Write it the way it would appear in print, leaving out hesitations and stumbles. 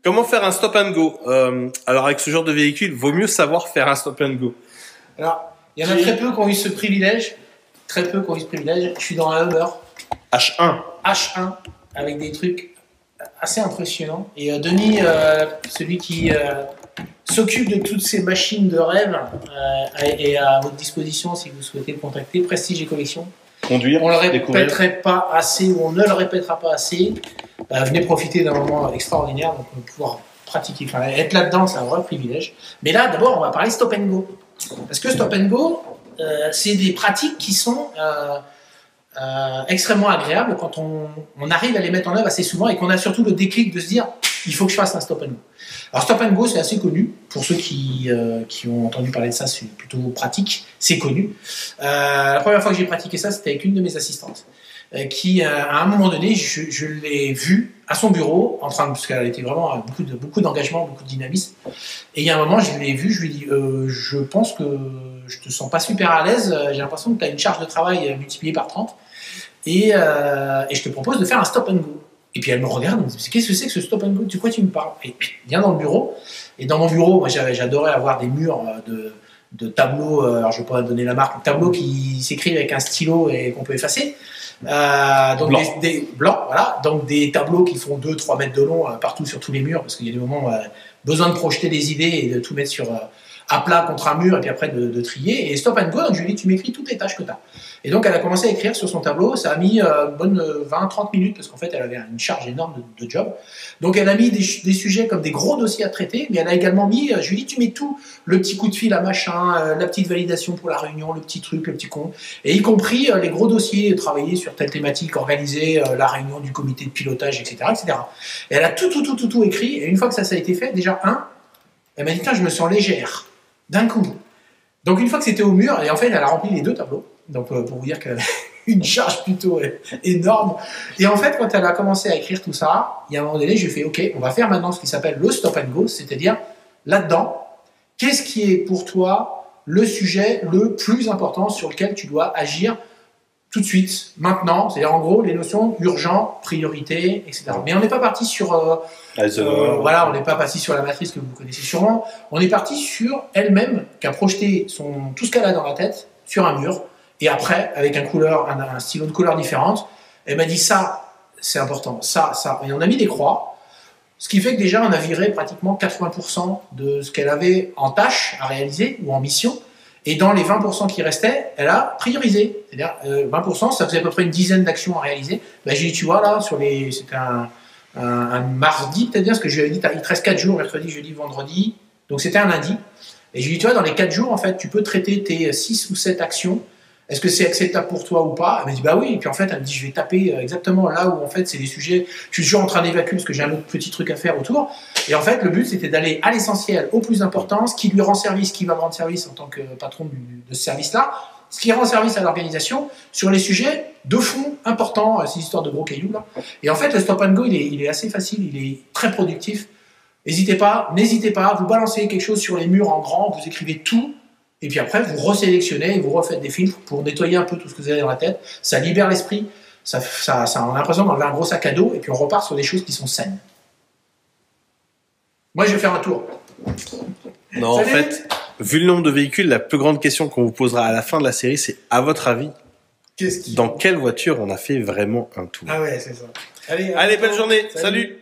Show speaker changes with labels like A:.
A: Comment faire un stop and go? Alors avec ce genre de véhicule, vaut mieux savoir faire un stop and go.
B: Alors, il y en a très peu qui ont eu ce privilège. Très peu qui ont eu ce privilège. Je suis dans un Hummer H1 avec des trucs assez impressionnants. Et Denis, celui qui s'occupe de toutes ces machines de rêve, est à votre disposition si vous souhaitez le contacter. Prestige et Collection.
A: Conduire,
B: on ne le
A: découvrir.
B: répéterait pas assez ou on ne le répétera pas assez. Venez profiter d'un moment extraordinaire, donc pouvoir pratiquer, enfin, être là-dedans, c'est un vrai privilège. Mais là, d'abord, on va parler stop and go. Parce que stop and go, c'est des pratiques qui sont extrêmement agréables quand on arrive à les mettre en œuvre assez souvent et qu'on a surtout le déclic de se dire il faut que je fasse un stop and go. Alors stop and go, c'est assez connu. Pour ceux qui ont entendu parler de ça, c'est plutôt pratique, c'est connu. La première fois que j'ai pratiqué ça, c'était avec une de mes assistantes qui, à un moment donné, je l'ai vue à son bureau, en train de, parce qu'elle était vraiment beaucoup d'engagement, beaucoup de dynamisme. Et il y a un moment, je l'ai vue, je lui ai dit je pense que je te sens pas super à l'aise, j'ai l'impression que tu as une charge de travail multipliée par 30 et je te propose de faire un stop and go. Et puis elle me regarde, elle me dit qu'est-ce que c'est que ce stop and go, de quoi tu me parles? Et viens dans le bureau. Et dans mon bureau, moi j'adorais avoir des murs de tableaux, alors je ne vais pas donner la marque, tableaux qui s'écrivent avec un stylo et qu'on peut effacer. Donc
A: Blanc.
B: des blancs, voilà, donc des tableaux qui font 2-3 mètres de long partout sur tous les murs, parce qu'il y a des moments où besoin de projeter des idées et de tout mettre à plat contre un mur et puis après de trier. Et stop and go, donc je lui ai dit tu m'écris toutes les tâches que tu as. Et donc elle a commencé à écrire sur son tableau, ça a mis une bonne 20-30 minutes parce qu'en fait elle avait une charge énorme de job. Donc elle a mis des sujets comme des gros dossiers à traiter, mais elle a également mis, je lui ai dit tu mets tout, le petit coup de fil à machin, la petite validation pour la réunion, le petit truc, le petit con, et y compris les gros dossiers, travailler sur telle thématique, organiser la réunion du comité de pilotage, etc. etc. Et elle a tout écrit, et une fois que ça a été fait, déjà elle m'a dit tiens je me sens légère, d'un coup. Donc une fois que c'était au mur, et en fait elle a rempli les deux tableaux, donc pour vous dire qu'elle avait une charge plutôt énorme. Et en fait quand elle a commencé à écrire tout ça, il y a un moment donné je lui ai fait ok, on va faire maintenant ce qui s'appelle le stop and go, c'est-à-dire là-dedans, qu'est-ce qui est pour toi le sujet le plus important sur lequel tu dois agir tout de suite, maintenant, c'est-à-dire en gros les notions urgent, priorité, etc. Mais on n'est pas parti sur voilà, on n'est pas parti sur la matrice que vous connaissez sûrement. On est parti sur elle-même qui a projeté tout ce qu'elle a dans la tête sur un mur et après avec un stylo de couleur différente, elle m'a dit ça c'est important, ça, et on a mis des croix. Ce qui fait que déjà on a viré pratiquement 80% de ce qu'elle avait en tâche à réaliser ou en mission. Et dans les 20% qui restaient, elle a priorisé. C'est-à-dire 20%, ça faisait à peu près une dizaine d'actions à réaliser. Ben, j'ai dit, tu vois, là, c'était un mardi, peut-être bien, parce que je lui avais dit, il te reste 4 jours, mercredi, jeudi, vendredi. Donc c'était un lundi. Et je lui ai dit, tu vois, dans les 4 jours, en fait, tu peux traiter tes 6 ou 7 actions. Est-ce que c'est acceptable pour toi ou pas? Elle m'a dit, bah oui. Et puis en fait, elle me dit, je vais taper exactement là où, en fait, c'est les sujets. Je suis toujours en train d'évacuer parce que j'ai un autre petit truc à faire autour. Et en fait, le but, c'était d'aller à l'essentiel, au plus important, ce qui lui rend service, qui va me rendre service en tant que patron de ce service-là, ce qui rend service à l'organisation sur les sujets de fond importants, ces histoires de gros cailloux, là. Et en fait, le stop and go, il est assez facile, il est très productif. N'hésitez pas, vous balancez quelque chose sur les murs en grand, vous écrivez tout, et puis après, vous resélectionnez et vous refaites des filtres pour nettoyer un peu tout ce que vous avez dans la tête. Ça libère l'esprit, ça on a l'impression d'enlever un gros sac à dos, et puis on repart sur des choses qui sont saines. Moi, je vais faire un tour.
A: Non,
B: Salut.
A: en fait, vu le nombre de véhicules, la plus grande question qu'on vous posera à la fin de la série, c'est à votre avis, dans quelle voiture on a fait vraiment un tour?
B: Ah ouais, c'est ça.
A: Allez, belle journée. Salut.